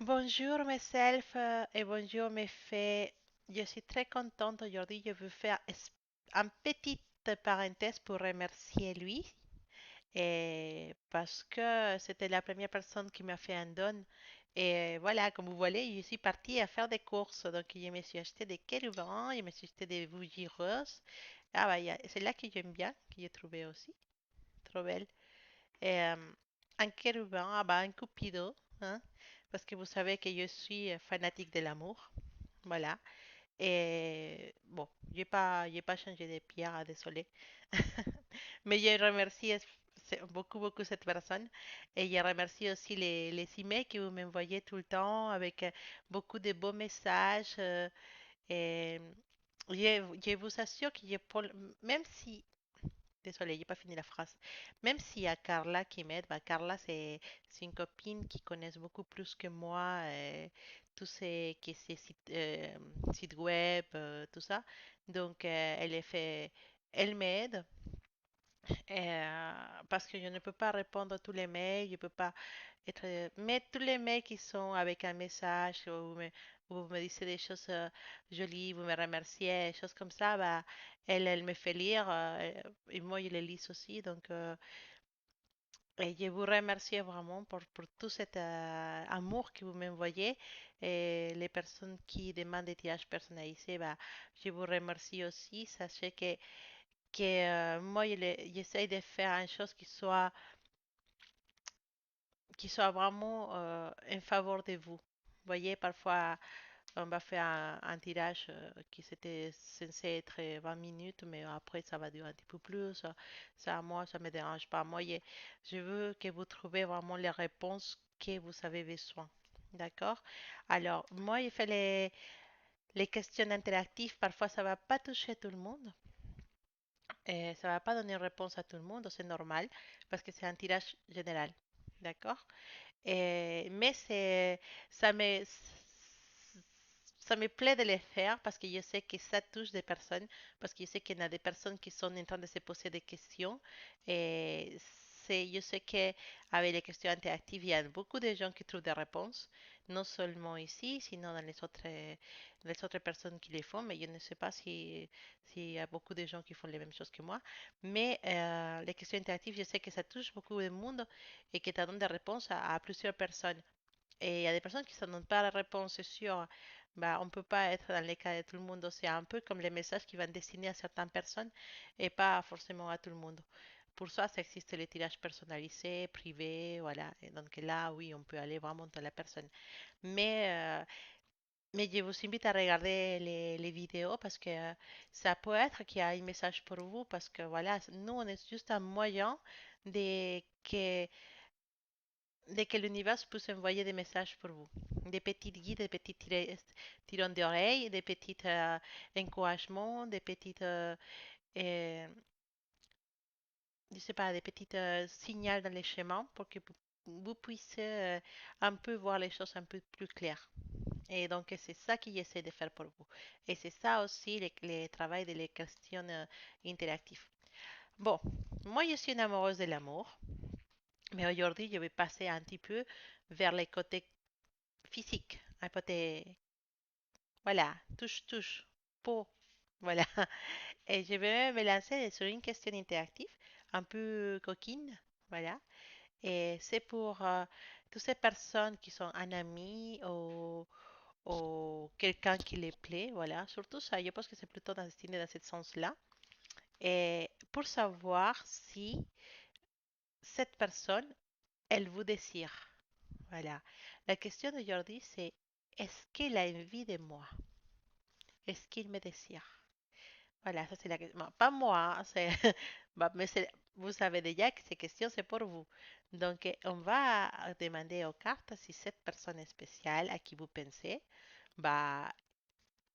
Bonjour myself et bonjour mes fées. Je suis très contente aujourd'hui. Je veux faire un petite parenthèse pour remercier lui et parce que c'était la première personne qui m'a fait un don. Et voilà, comme vous voyez, je suis partie à faire des courses. Donc, je me suis acheté des kérubins, je me suis acheté des bougies roses. Ah, bah, c'est là que j'aime bien, que j'ai trouvé aussi. Trop belle. Et, un kérubin, ah bah, un cupido, hein, parce que vous savez que je suis fanatique de l'amour. Voilà. Et bon, j'ai pas changé de pierre, ah, désolé. Mais je remercie beaucoup, beaucoup cette personne. Et je remercie aussi les emails que vous m'envoyez tout le temps avec beaucoup de beaux messages. Et je vous assure que même si désolée, j'ai pas fini la phrase. Même s'il y a Carla qui m'aide, bah Carla c'est une copine qui connaît beaucoup plus que moi tous ces sites web, tout ça. Donc elle m'aide parce que je ne peux pas répondre à tous les mails, je peux pas mais tous les mails qui sont avec un message où vous me dites des choses jolies, vous me remerciez, des choses comme ça, bah, elle me fait lire et moi je les lis aussi. Donc, et je vous remercie vraiment pour tout cet amour que vous m'envoyez. Et les personnes qui demandent des tirages personnalisés, bah, je vous remercie aussi. Sachez que moi, j'essaie de faire une chose qui soit vraiment en faveur de vous. Vous voyez, parfois, on va faire un tirage qui c'était censé être 20 minutes, mais après, ça va durer un petit peu plus. Ça, moi, ça me dérange pas. Moi, je veux que vous trouviez vraiment les réponses que vous avez besoin. D'accord? Alors, moi, il fait les questions interactives. Parfois, ça va pas toucher tout le monde. Et ça va pas donner une réponse à tout le monde. C'est normal parce que c'est un tirage général. D'accord? Mais ça me plaît de les faire parce que je sais que ça touche des personnes, parce que je sais qu'il y a des personnes qui sont en train de se poser des questions. Et je sais qu'avec les questions interactives, il y a beaucoup de gens qui trouvent des réponses, non seulement ici, sinon dans les autres personnes qui les font, mais je ne sais pas s'il y a beaucoup de gens qui font les mêmes choses que moi. Mais les questions interactives, je sais que ça touche beaucoup de monde et que ça donne des réponses à plusieurs personnes. Et il y a des personnes qui ne donnent pas la réponse, c'est sûr. Bah, on ne peut pas être dans les cas de tout le monde. C'est un peu comme les messages qui vont destinés à certaines personnes et pas forcément à tout le monde. Pour ça, ça existe les tirages personnalisés, privés, voilà. Et donc là, oui, on peut aller vraiment dans la personne. Mais, euh, mais je vous invite à regarder les vidéos parce que ça peut être qu'il y a un message pour vous parce que voilà, nous, on est juste un moyen de que l'univers puisse envoyer des messages pour vous. Des petits guides, des petits tirons d'oreilles, des petits encouragements, des petites, euh, je sais pas, des petits signaux dans les chemins pour que vous puissiez un peu voir les choses un peu plus claires. Et donc, c'est ça qu'il essaie de faire pour vous. Et c'est ça aussi le travail de les questions interactives. Bon, moi, je suis une amoureuse de l'amour, mais aujourd'hui, je vais passer un petit peu vers les côtés physiques, un côté, voilà, touche, touche, peau, voilà. Et je vais me lancer sur une question interactive, un peu coquine, voilà. Et c'est pour toutes ces personnes qui sont un ami ou quelqu'un qui les plaît, voilà. Surtout ça, je pense que c'est plutôt destiné dans ce sens-là. Et pour savoir si cette personne, elle vous désire. Voilà. La question d'aujourd'hui, c'est est-ce qu'elle a envie de moi? Est-ce qu'il me désire? Voilà, ça c'est la question. Bon, pas moi, hein, c'est bah, mais vous savez déjà que ces questions, c'est pour vous. Donc, on va demander aux cartes si cette personne spéciale à qui vous pensez, bah,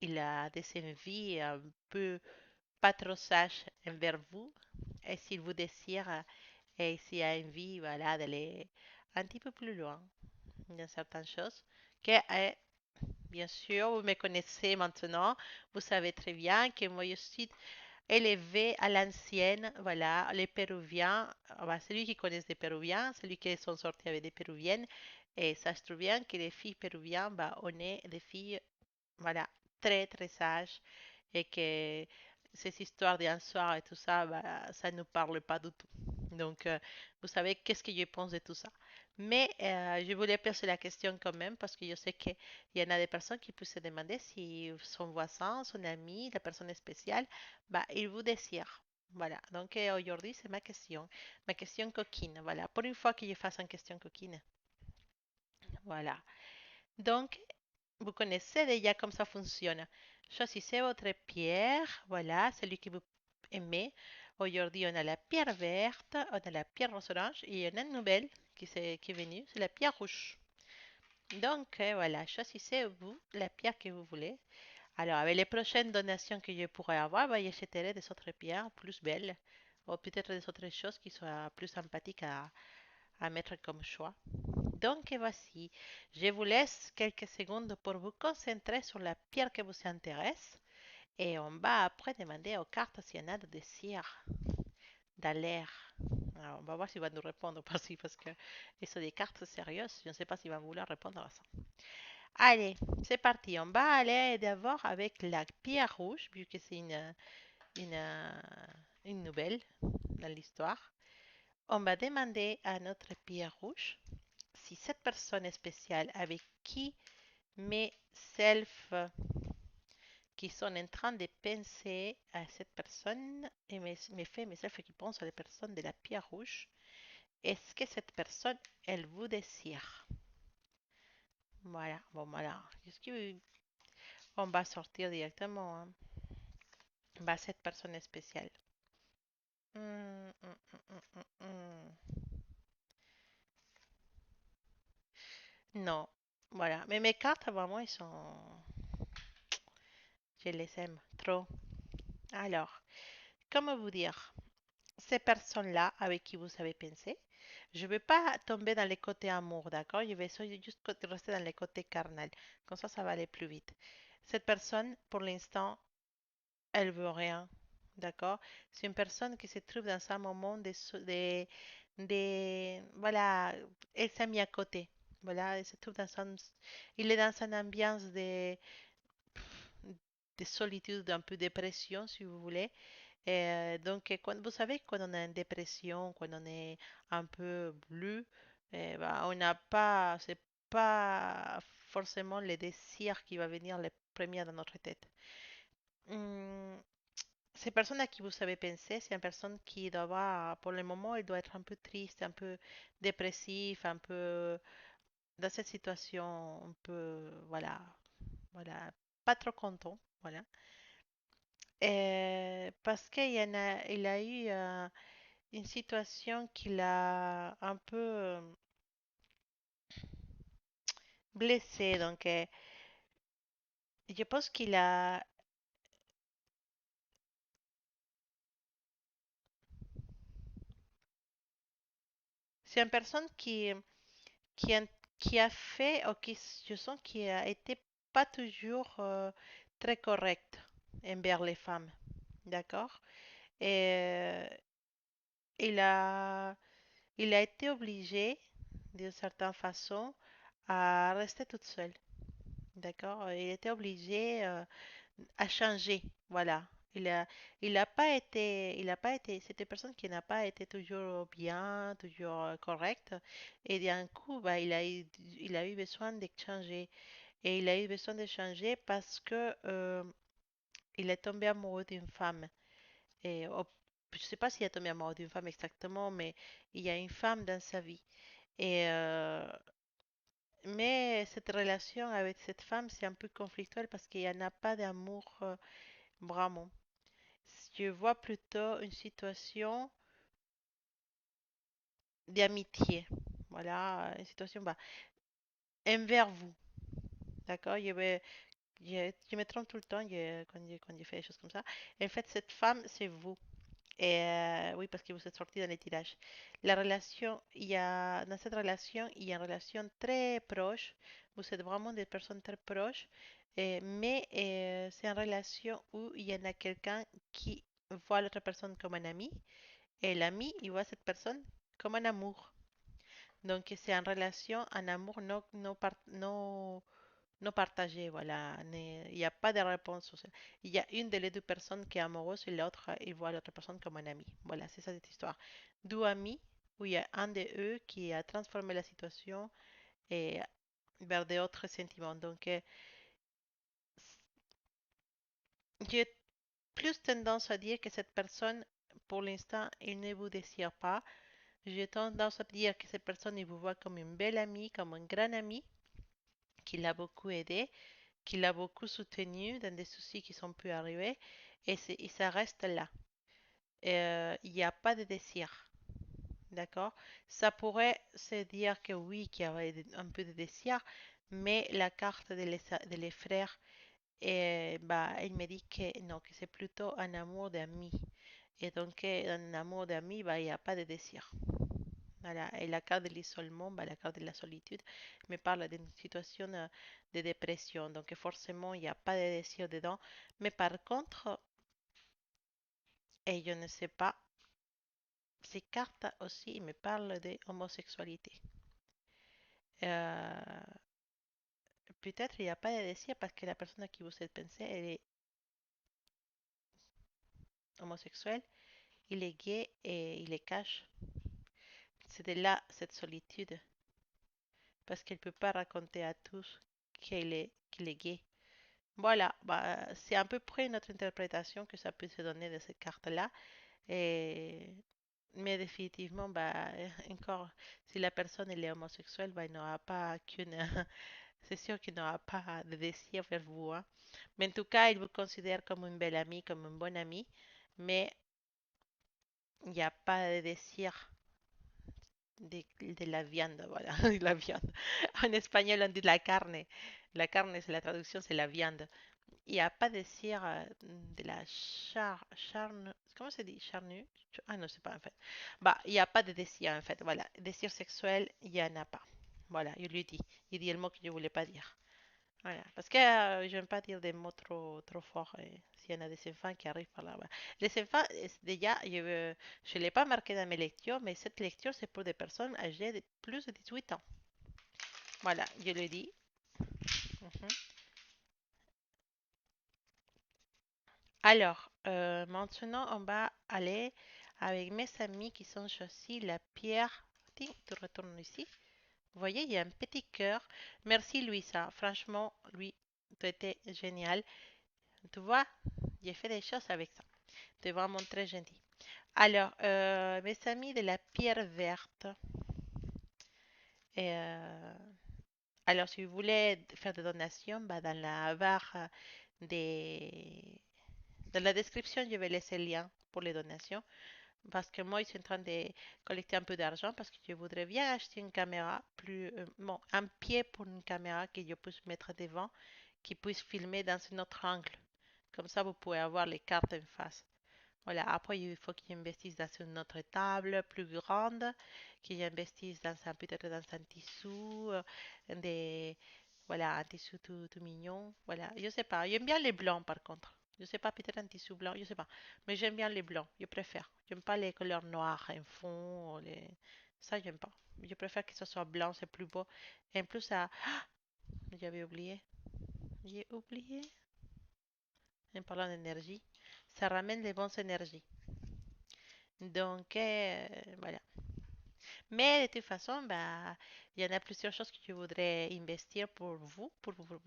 il a des envies un peu pas trop sages envers vous, et s'il vous désire, et s'il a envie, voilà, d'aller un petit peu plus loin dans certaines choses, que, bien sûr, vous me connaissez maintenant, vous savez très bien que moi je suis élevé à l'ancienne, voilà, les Péruviens, bah, celui qui connaît des Péruviens, celui qui sont sortis avec des Péruviennes, et ça se trouve bien que les filles péruviennes, bah, on est des filles, voilà, très très sages, et que ces histoires d'un soir et tout ça, bah, ça ne nous parle pas du tout. Donc, vous savez qu'est-ce que je pense de tout ça. Mais je voulais poser la question quand même parce que je sais qu'il y en a des personnes qui peuvent se demander si son voisin, son ami, la personne spéciale, bah, il vous désire. Voilà, donc aujourd'hui c'est ma question coquine. Voilà, pour une fois que je fasse une question coquine. Voilà. Donc, vous connaissez déjà comment ça fonctionne. Choisissez votre pierre. Voilà, celui que vous aimez. Aujourd'hui, on a la pierre verte, on a la pierre rose orange et on a une nouvelle qui est venue, c'est la pierre rouge. Donc, voilà, choisissez-vous la pierre que vous voulez. Alors, avec les prochaines donations que je pourrais avoir, bah, j'achèterai des autres pierres plus belles ou peut-être des autres choses qui soient plus sympathiques à mettre comme choix. Donc voici, je vous laisse quelques secondes pour vous concentrer sur la pierre qui vous intéresse et on va après demander aux cartes s'il y en a de désir dans l'air. Alors, on va voir s'il va nous répondre parce que ils sont des cartes sérieuses. Je ne sais pas s'il va vouloir répondre à ça. Allez, c'est parti. On va aller d'abord avec la pierre rouge, vu que c'est une, euh, une nouvelle dans l'histoire. On va demander à notre pierre rouge si cette personne spéciale avec qui mes self qui sont en train de penser à cette personne et mes self qui pensent à la personne de la pierre rouge, est-ce que cette personne, elle vous désire? Voilà, bon voilà. Est-ce que on va sortir directement hein, bah, cette personne spéciale? Hum, hum, hum, hum, hum. Non, voilà. Mais mes cartes, vraiment, ils sont... Je les aime trop. Alors, comment vous dire? Ces personnes-là avec qui vous avez pensé, je ne vais pas tomber dans les côtés amour, d'accord? Je vais juste rester dans les côtés carnal. Comme ça va aller plus vite. Cette personne, pour l'instant, elle veut rien, d'accord? C'est une personne qui se trouve dans un moment voilà, elle s'est mise à côté. Voilà, elle se trouve il est dans une ambiance de solitude, un peu de dépression, si vous voulez. Donc, vous savez, quand on est en dépression, quand on est un peu bleu, bah, on n'a pas, c'est pas forcément le désir qui va venir le premier dans notre tête. Hum, Ces personnes à qui vous savez penser, c'est une personne qui doit avoir, pour le moment, elle doit être un peu triste, un peu dépressif, un peu dans cette situation, un peu, voilà, pas trop content, voilà. Parce il a eu une situation qui l'a un peu blessé. Donc, je pense qu'il a... C'est une personne qui, a, qui a fait, ou qui, je sens qu'il a été pas toujours très correct envers les femmes. D'accord? Et il a, il a été obligé, d'une certaine façon, à rester toute seule. D'accord? Il était obligé à changer. Voilà. Il a pas été, c'était une personne qui n'a pas été toujours bien, toujours correcte. Et d'un coup, bah, il a eu besoin de changer. Et il a eu besoin de changer parce que il est tombé amoureux d'une femme. Je ne sais pas s'il est tombé amoureux d'une femme exactement, mais il y a une femme dans sa vie. Et, mais cette relation avec cette femme, c'est un peu conflictuel parce qu'il n'y en a pas d'amour vraiment. Je vois plutôt une situation d'amitié. Voilà, une situation bah, envers vous. D'accord? Je me trompe tout le temps quand je fais des choses comme ça. En fait, cette femme, c'est vous. Et oui, parce que vous êtes sorti dans les tirages. La relation, dans cette relation, il y a une relation très proche. Vous êtes vraiment des personnes très proches. Mais c'est une relation où il y en a quelqu'un qui voit l'autre personne comme un ami et l'ami, il voit cette personne comme un amour. Donc, c'est en relation, un amour non partagé, voilà. Il n'y a pas de réponse sociale. Il y a une des deux personnes qui est amoureuse et l'autre, il voit l'autre personne comme un ami. Voilà, c'est ça cette histoire. Deux amis, où il y a un de eux qui a transformé la situation et vers d'autres sentiments. Donc, j'ai plus tendance à dire que cette personne, pour l'instant, il ne vous désire pas. J'ai tendance à dire que cette personne, il vous voit comme une belle amie, comme un grand ami, qui l'a beaucoup aidé, qui l'a beaucoup soutenu dans des soucis qui sont pu arriver, et ça reste là. Il n'y a pas de désir, d'accord? Ça pourrait se dire que oui, qu'il y avait un peu de désir, mais la carte de les frères, bah, il me dit que non, que c'est plutôt un amour d'amis. Et donc, un amour d'amis, bah, il n'y a pas de désir. Voilà. Et la carte de l'isolement, bah, la carte de la solitude, me parle d'une situation de dépression. Donc, forcément, il n'y a pas de désir dedans. Mais par contre, et je ne sais pas, ces cartes aussi me parlent d'homosexualité. Euh, Peut-être il n'y a pas de désir parce que la personne à qui vous êtes pensé, elle est homosexuelle, il est gay et il est cache. C'est de là cette solitude parce qu'elle ne peut pas raconter à tous qu'il est gay. Voilà, bah, c'est à peu près notre interprétation que ça peut se donner de cette carte-là. Et... Mais définitivement, bah, encore, si la personne elle est homosexuelle, bah, il n'aura pas qu'une... C'est sûr qu'il n'aura pas de désir vers vous, hein. Mais en tout cas, il vous considère comme une belle amie, comme un bon ami. Mais il n'y a pas de désir de la viande, voilà, la viande. En espagnol, on dit la carne. La carne, c'est la traduction, c'est la viande. Il n'y a pas de désir de la charne, comment se dit? Charnu? Ah non, c'est pas en fait. Bah, il n'y a pas de désir en fait, voilà. Désir sexuel, il n'y en a pas. Voilà, je lui dis. Il dit le mot que je voulais pas dire. Voilà, parce que je n'aime pas dire des mots trop forts s'il y en a des enfants qui arrivent par là. Voilà. Les enfants, déjà, je ne l'ai pas marqué dans mes lectures, mais cette lecture, c'est pour des personnes âgées de plus de 18 ans. Voilà, je le dis. Mhm. Alors, maintenant, on va aller avec mes amis qui sont choisis la pierre. Tiens, tu retournes ici. Vous voyez, il y a un petit cœur. Merci, Louisa. Franchement, lui, tu étais génial. Tu vois, j'ai fait des choses avec ça. Tu es vraiment très gentil. Alors, mes amis de la pierre verte. euh, alors, si vous voulez faire des donations, bah, dans la barre des... Dans la description, je vais laisser le lien pour les donations. Parce que moi, je suis en train de collecter un peu d'argent parce que je voudrais bien acheter une caméra bon, un pied pour une caméra que je puisse mettre devant, qui puisse filmer dans un autre angle. Comme ça, vous pouvez avoir les cartes en face. Voilà, après, il faut qu'ils investissent dans une autre table plus grande, qu'ils investissent peut-être dans un tissu, des, voilà, un tissu tout mignon. Voilà, je sais pas. J'aime bien les blancs, par contre. Je sais pas, peut-être un tissu blanc, je sais pas. Mais j'aime bien les blancs, je préfère. J'aime pas les couleurs noires en fond, ça, j'aime pas. Je préfère que ce soit blanc, c'est plus beau. Et en plus, ça, j'avais oublié. J'ai oublié. En parlant d'énergie, ça ramène les bonnes énergies. Donc, voilà. Mais de toute façon, bah, il y en a plusieurs choses que je voudrais investir pour vous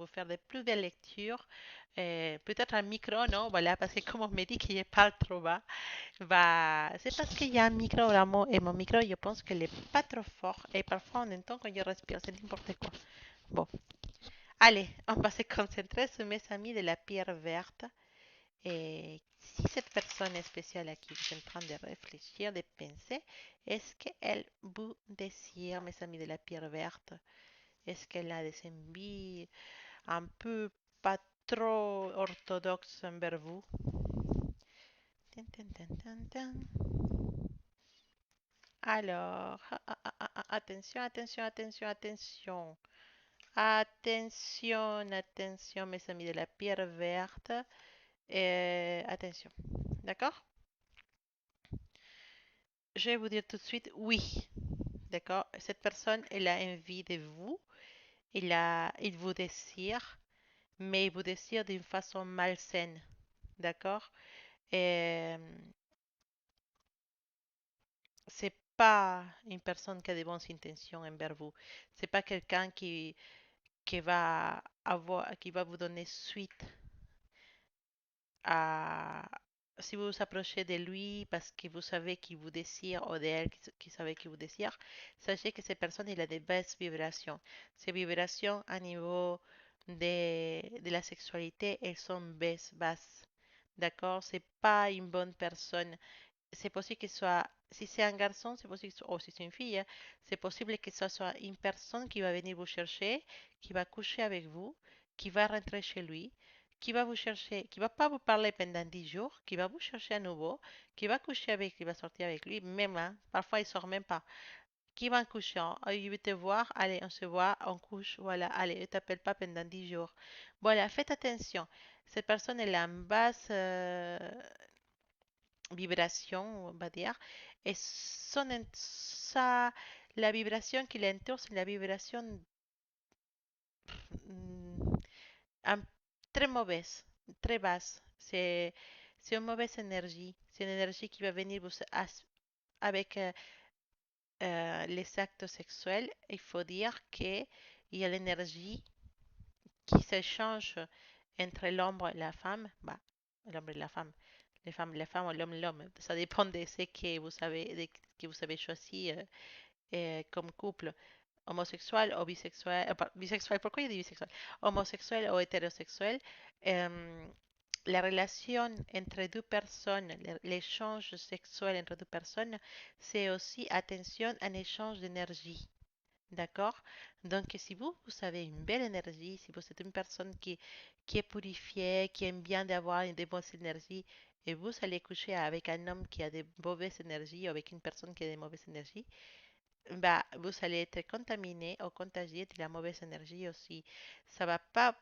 faire de plus belles lectures. Peut-être un micro, non? Voilà, parce que comme on me dit qu'il parle trop bas, bah, c'est parce qu'il y a un micro vraiment, et mon micro, je pense qu'il n'est pas trop fort. Et parfois, on entend quand je respire, c'est n'importe quoi. Bon, allez, on va se concentrer sur mes amis de la pierre verte. Et si cette personne spéciale à qui vous êtes en train de réfléchir, de penser, est-ce qu'elle vous désire, mes amis de la pierre verte? Est-ce qu'elle a des envies un peu pas trop orthodoxes envers vous? Tin, tin, tin, tin, tin. Alors, attention, attention, attention, attention. Attention, attention, mes amis de la pierre verte. Attention. D'accord? Je vais vous dire tout de suite, oui, d'accord? Cette personne, elle a envie de vous, il vous désire, mais il vous désire d'une façon malsaine, d'accord? Et c'est pas une personne qui a de bonnes intentions envers vous. C'est pas quelqu'un qui va qui va vous donner suite à, si vous vous approchez de lui parce que vous savez qu'il vous désire ou d'elle qui savait qu'il vous désire, sachez que cette personne, il a des basses vibrations. Ces vibrations à niveau de la sexualité, elles sont basses. D'accord? C'est pas une bonne personne. C'est possible que soit, si c'est un garçon, c'est possible, ou si c'est une fille, hein, c'est possible que ce soit une personne qui va venir vous chercher, qui va coucher avec vous, qui va rentrer chez lui, qui va vous chercher, qui va pas vous parler pendant 10 jours, qui va vous chercher à nouveau, qui va coucher avec, qui va sortir avec lui, même, hein, parfois il sort même pas, qui va coucher, il veut te voir, allez, on se voit, on couche, voilà, allez, ne t'appelle pas pendant 10 jours. Voilà, faites attention. Cette personne, elle est en basse, vibration, on va dire, et la vibration qui l'entoure, c'est la vibration mm, un- très mauvaise, très basse. C'est une mauvaise énergie. C'est une énergie qui va venir avec les actes sexuels. Il faut dire qu'il y a l'énergie qui s'échange entre l'homme et la femme. Bah, l'homme et la femme. Les femmes, l'homme et l'homme. Ça dépend de ce que vous avez choisi comme couple homosexuel ou bisexuel. Bisexuel, pourquoi il dit bisexuel? Homosexuel ou hétérosexuel. euh, la relation entre deux personnes, l'échange sexuel entre deux personnes, c'est aussi, attention, un échange d'énergie. D'accord? Donc, si vous, vous avez une belle énergie, si vous êtes une personne qui est purifiée, qui aime bien d'avoir des bonnes énergies, et vous allez coucher avec un homme qui a des mauvaises énergies, ou avec une personne qui a des mauvaises énergies, bah, vous allez être contaminé ou contagié de la mauvaise énergie aussi. Ça va pas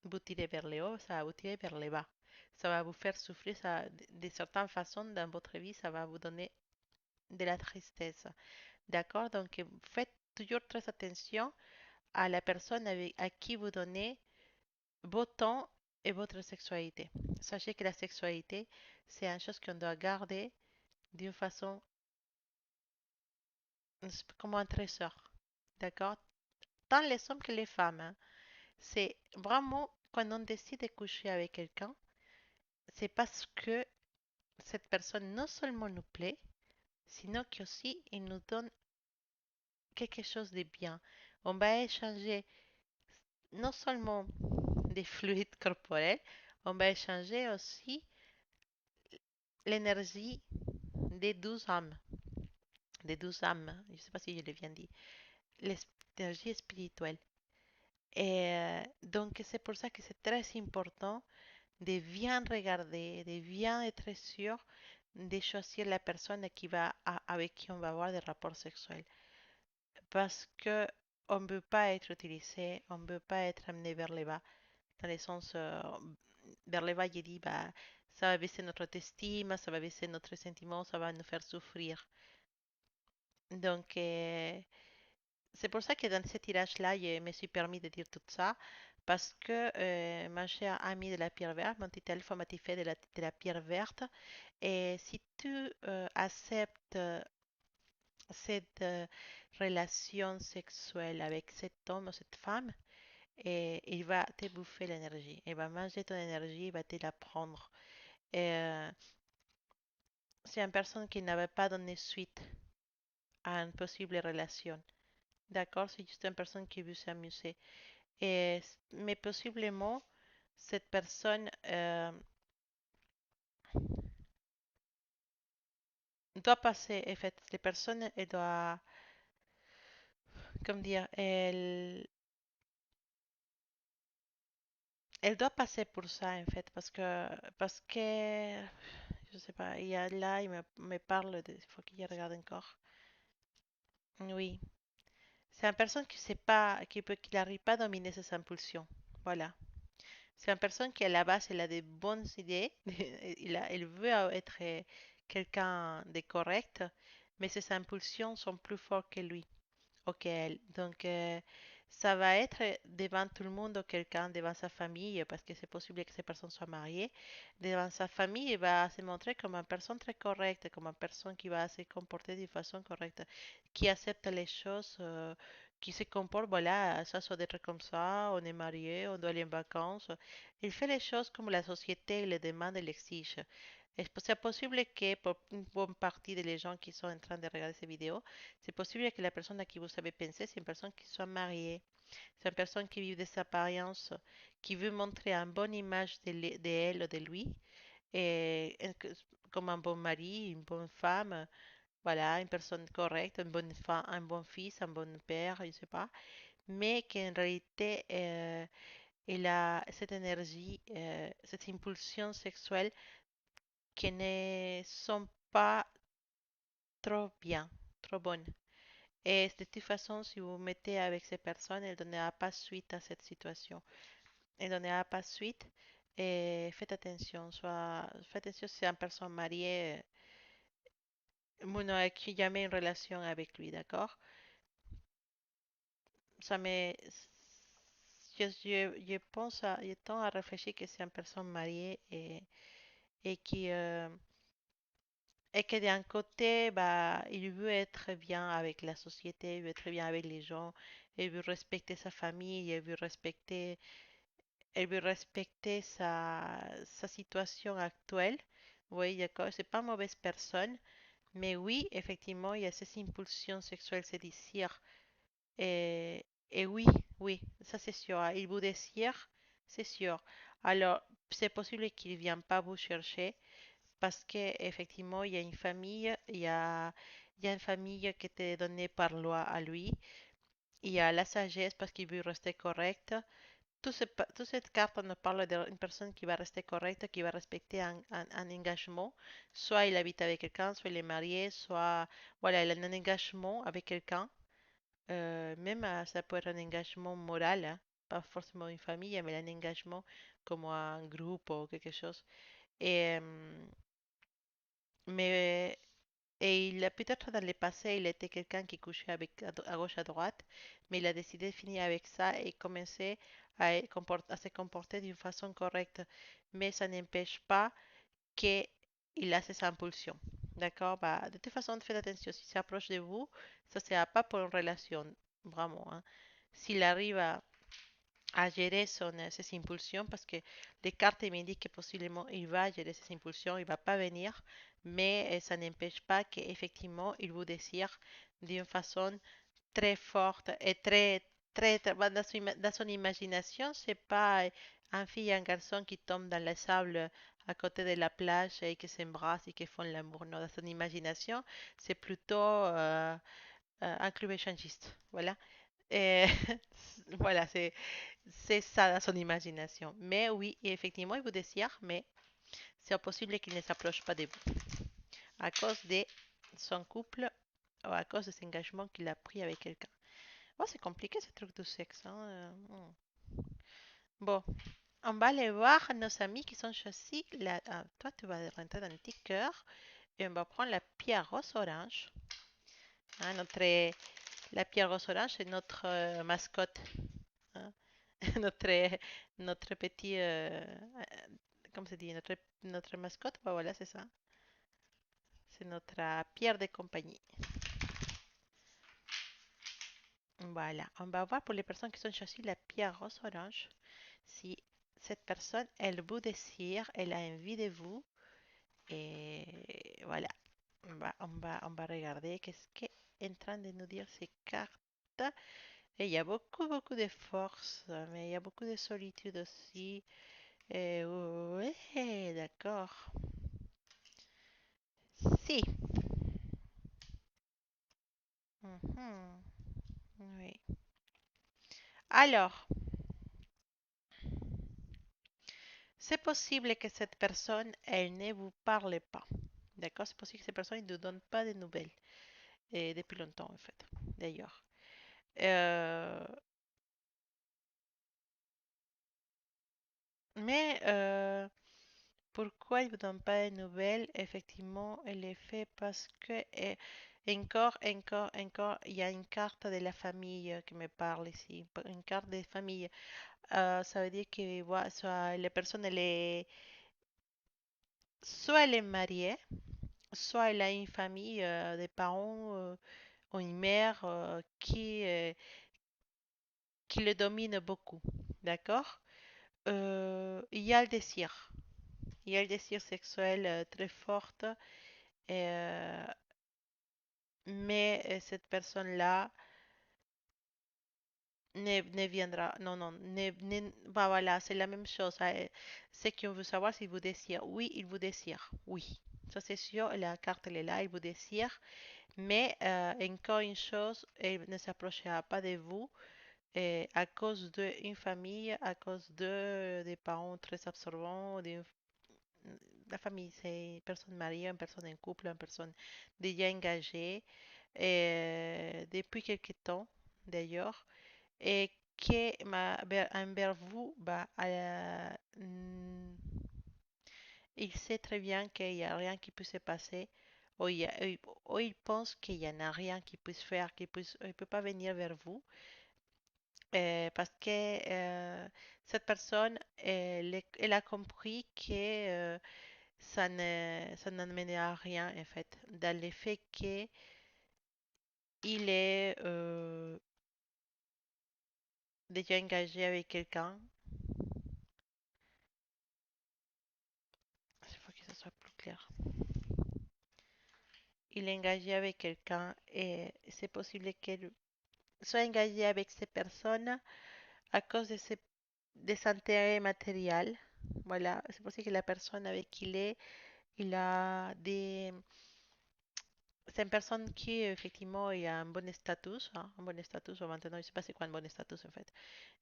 vous tirer vers le haut, ça va vous tirer vers le bas. Ça va vous faire souffrir, ça, de certaines façons dans votre vie, ça va vous donner de la tristesse. D'accord? Donc, faites toujours très attention à la personne à qui vous donnez vos temps et votre sexualité. Sachez que la sexualité, c'est une chose qu'on doit garder d'une façon comme un trésor. D'accord? Tant les hommes que les femmes, hein. C'est vraiment quand on décide de coucher avec quelqu'un, c'est parce que cette personne non seulement nous plaît, sinon qu'aussi il nous donne quelque chose de bien. On va échanger non seulement des fluides corporels, on va échanger aussi l'énergie des 12 âmes. Des 12 âmes, je ne sais pas si je l'ai bien dit, l'énergie spirituelle. Et donc c'est pour ça que c'est très important de bien regarder, de bien être sûr de choisir la personne avec qui on va avoir des rapports sexuels. Parce que on ne peut pas être utilisé, on ne peut pas être amené vers le bas. Dans le sens, vers le bas, je dis, bah, ça va baisser notre estime, ça va baisser notre sentiment, ça va nous faire souffrir. Donc, c'est pour ça que dans ce tirage-là, je me suis permis de dire tout ça, parce que ma chère amie de la pierre verte, mon petit elfe m'a fait de la pierre verte, et si tu acceptes cette relation sexuelle avec cet homme ou cette femme, et il va te bouffer l'énergie, il va manger ton énergie, il va te la prendre. Et, c'est une personne qui n'avait pas donné suite à une possible relation. D'accord? C'est juste une personne qui veut s'amuser. Mais possiblement, cette personne doit passer, en fait, les personnes, elles doivent, comment dire, elle doit passer pour ça, en fait, je sais pas, il me parle de, il faut qu'il regarde encore. Oui. C'est une personne qui sait pas, qui n'arrive pas à dominer ses impulsions. Voilà. C'est une personne qui, à la base, elle a des bonnes idées. Elle veut être quelqu'un de correct, mais ses impulsions sont plus fortes que lui. Ok, donc ça va être devant tout le monde ou quelqu'un devant sa famille, parce que c'est possible que cette personne soit mariée. Devant sa famille, il va se montrer comme une personne très correcte, comme une personne qui va se comporter de façon correcte, qui accepte les choses, qui se comporte, voilà, ça soit d'être comme ça, on est marié, on doit aller en vacances. Il fait les choses comme la société le demande et l'exige. C'est possible que pour une bonne partie des gens qui sont en train de regarder ces vidéos, c'est possible que la personne à qui vous avez pensé, c'est une personne qui soit mariée. C'est une personne qui vit des apparences, qui veut montrer une bonne image de elle ou de lui, comme un bon mari, une bonne femme, voilà, une personne correcte, une bonne femme, un bon fils, un bon père, je ne sais pas, mais qu'en réalité, elle a cette énergie, cette impulsion sexuelle qui ne sont pas trop bien, trop bonnes. Et de toute façon, si vous vous mettez avec ces personnes, elles ne donneront pas suite à cette situation. Elles ne donneront pas suite. Et faites attention si c'est une personne mariée, vous n'aurez jamais une relation avec lui, d'accord? Ça me, je pense je tends à réfléchir que c'est une personne mariée et que d'un côté, bah, il veut être bien avec la société, il veut être bien avec les gens, il veut respecter sa famille, il veut respecter sa situation actuelle. Oui, d'accord, c'est pas une mauvaise personne, mais oui, effectivement, il y a ces impulsions sexuelles, ces désirs. Et oui, oui, ça c'est sûr, hein. Il vous désire, c'est sûr. Alors, c'est possible qu'il ne vienne pas vous chercher parce qu'effectivement, il y a une famille, il y a une famille qui était donnée par loi à lui. Il y a la sagesse parce qu'il veut rester correct. Toute cette carte nous parle d'une personne qui va rester correcte, qui va respecter un engagement. Soit il habite avec quelqu'un, soit il est marié, soit voilà, il a un engagement avec quelqu'un. Même ça peut être un engagement moral, hein, pas forcément une famille, mais un engagement comme un groupe ou quelque chose. Et, mais et il a peut-être dans le passé, il était quelqu'un qui couchait avec à gauche à droite, mais il a décidé de finir avec ça et commencer à se comporter d'une façon correcte. Mais ça n'empêche pas qu'il a ses impulsions. D'accord? Bah, de toute façon, faites attention. S'il s'approche de vous, ça ne sera pas pour une relation, vraiment, hein. S'il arrive à gérer ses impulsions parce que les cartes m'indiquent que possiblement il va gérer ses impulsions, il va pas venir, mais ça n'empêche pas qu'effectivement il vous désire d'une façon très forte et bah, dans son imagination, c'est pas un fille et un garçon qui tombent dans le sable à côté de la plage et qui s'embrassent et qui font l'amour. Non, dans son imagination, c'est plutôt un club échangiste. Voilà. Et voilà, c'est ça dans son imagination. Mais oui, effectivement, il vous désire, mais c'est possible qu'il ne s'approche pas de vous à cause de son couple ou à cause de cet engagement qu'il a pris avec quelqu'un. Oh, c'est compliqué ce truc de sexe, hein. Bon, on va aller voir nos amis qui sont choisis. Toi, tu vas rentrer dans le petit cœur et on va prendre la pierre rose orange. Hein, la pierre rose orange, c'est notre mascotte, hein. notre, notre petit, comment se dit, notre mascotte, bah voilà, c'est ça. C'est notre pierre de compagnie. Voilà, on va voir pour les personnes qui ont choisi la pierre rose orange si cette personne, elle vous désire, elle a envie de vous. Et voilà, on va regarder qu'est-ce qu'est en train de nous dire ces cartes. Et il y a beaucoup, beaucoup de force, mais il y a beaucoup de solitude aussi. Et ouais, d'accord. Si. Mhm, oui. Alors, c'est possible que cette personne, elle ne vous parle pas. D'accord? C'est possible que cette personne ne ne donne pas de nouvelles. Et depuis longtemps, en fait, d'ailleurs. Euh, mais Pourquoi il ne vous donne pas de nouvelles? Effectivement, elle est fait parce que encore, il y a une carte de la famille qui me parle ici. Une carte de famille. Ça veut dire que soit la personne elle est soit elle est mariée, soit elle a une famille, des parents ou une mère qui le domine beaucoup. D'accord? Il y a le désir. Il y a le désir sexuel très fort. euh, mais cette personne-là ne viendra. Non, non, bah voilà, c'est la même chose. C'est qu'on veut savoir s'il vous désire. Oui, il vous désire. Oui, ça c'est sûr. La carte elle est là, il vous désire. Mais encore une chose, il ne s'approchera pas de vous à cause d'une famille, à cause de des parents très absorbants, la famille, c'est une personne mariée, une personne en couple, une personne déjà engagée depuis quelque temps d'ailleurs et que envers vous, bah, il sait très bien qu'il n'y a rien qui peut se passer ou il pense qu'il n'y en a rien qui puisse faire, il peut pas venir vers vous parce que cette personne, elle a compris que ça n'amènera à rien en fait, dans le fait qu'il est déjà engagé avec quelqu'un. Il faut que ça soit plus clair. Il est engagé avec quelqu'un et c'est possible qu'elle soit engagée avec ces personnes à cause de des intérêts matériels. Voilà, c'est possible que la personne avec qui il a des c'est une personne qui effectivement il a un bon statut, hein, un bon statut, ou maintenant je sais pas c'est quoi un bon statut en fait.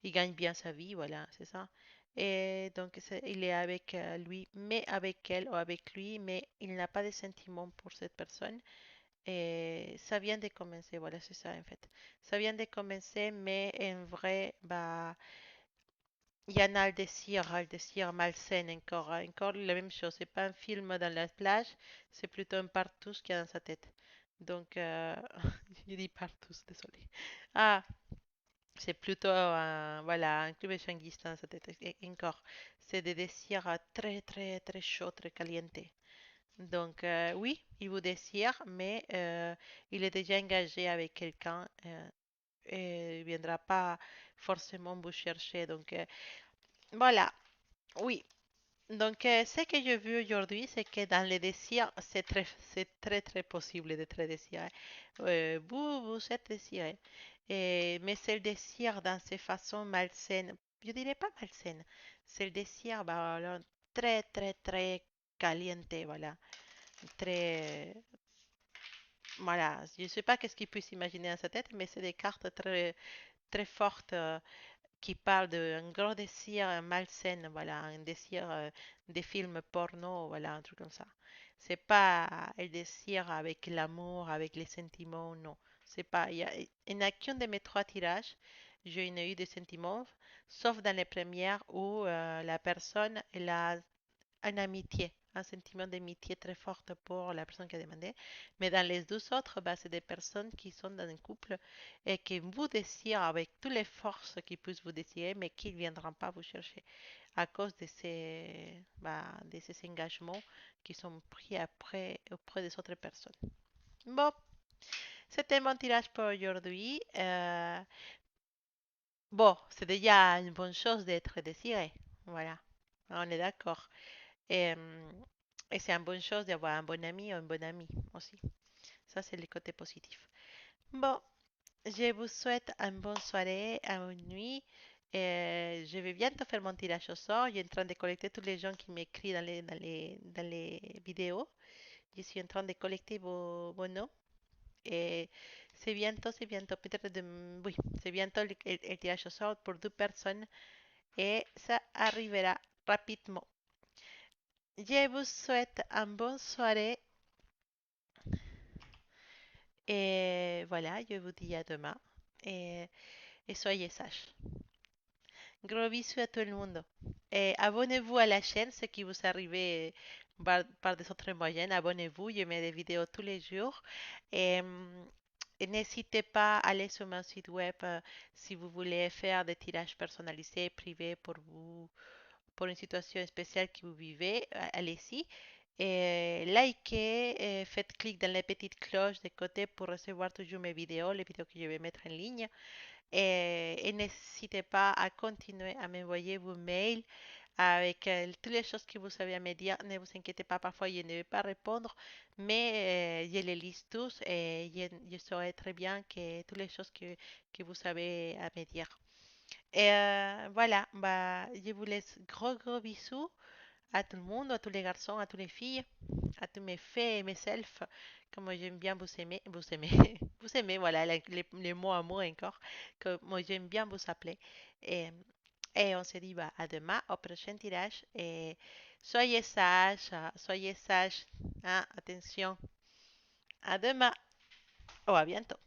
Il gagne bien sa vie, voilà, c'est ça. Et donc il est avec lui, mais avec elle ou avec lui, mais il n'a pas de sentiments pour cette personne. Et ça vient de commencer, voilà, c'est ça en fait. Ça vient de commencer, mais en vrai, bah, il y en a le désir malsain encore, hein. Encore la même chose. C'est pas un film dans la plage, c'est plutôt un partouze qu'il y a dans sa tête. Donc, je dis partouze, désolé. Ah, c'est plutôt voilà, un club échangiste dans sa tête. Encore, c'est des désirs très, très, très chauds, très calientes. Donc, oui, il vous désire, mais il est déjà engagé avec quelqu'un et il ne viendra pas forcément vous chercher. Donc, voilà, oui. Donc, ce que j'ai vu aujourd'hui, c'est que dans les désirs, c'est très, très possible d'être désiré. Vous êtes désiré. Mais c'est le désir dans ses façons malsaines. Je dirais pas malsaines. C'est le désir, bah, voilà, très, très, très caliente, voilà. Très, voilà. Je ne sais pas qu'est-ce qu'il peut s'imaginer dans sa tête, mais c'est des cartes très, très fortes qui parle d'un grand désir malsain, voilà, un désir des films porno, voilà, un truc comme ça. C'est pas un désir avec l'amour, avec les sentiments, non. C'est pas, il n'y a qu'un de mes trois tirages, j'ai eu des sentiments, sauf dans les premières où la personne, elle a une amitié, un sentiment d'amitié très forte pour la personne qui a demandé. Mais dans les deux autres, bah, c'est des personnes qui sont dans un couple et qui vous désirent avec toutes les forces qu'ils puissent vous désirer, mais qui ne viendront pas vous chercher à cause de ces engagements qui sont pris après auprès des autres personnes. Bon, c'était mon tirage pour aujourd'hui. Bon, c'est déjà une bonne chose d'être désiré. Voilà, on est d'accord. Et, et c'est une bonne chose d'avoir un bon ami ou une bonne amie aussi. Ça, c'est le côté positif. Bon, je vous souhaite une bonne soirée, une bonne nuit. Et je vais bientôt faire mon tirage au sort. Je suis en train de collecter tous les gens qui m'écrivent dans les vidéos. Je suis en train de collecter vos noms. Et c'est bientôt, peut-être oui, c'est bientôt le tirage au sort pour deux personnes et ça arrivera rapidement. Je vous souhaite une bonne soirée et voilà, je vous dis à demain et soyez sages. Gros bisous à tout le monde. Abonnez-vous à la chaîne, ce qui vous arrive par des autres moyens. Abonnez-vous, je mets des vidéos tous les jours. Et, et n'hésitez pas à aller sur mon site web si vous voulez faire des tirages personnalisés, privés pour vous, pour une situation spéciale que vous vivez. Allez-y. Et likez, faites clic dans la petite cloche de côté pour recevoir toujours mes vidéos, les vidéos que je vais mettre en ligne. Et n'hésitez pas à continuer à m'envoyer vos mails avec toutes les choses que vous avez à me dire. Ne vous inquiétez pas, parfois je ne vais pas répondre, mais je les lis tous et je saurai très bien que toutes les choses que vous avez à me dire. Et voilà, bah, je vous laisse gros gros bisous à tout le monde, à tous les garçons, à toutes les filles, à tous mes faits et mes selfs, comme moi j'aime bien vous aimer, vous aimer, voilà, les mots amour encore, que moi j'aime bien vous appeler. Et, et on se dit bah, à demain, au prochain tirage. Et soyez sages, hein, attention, à demain ou à bientôt.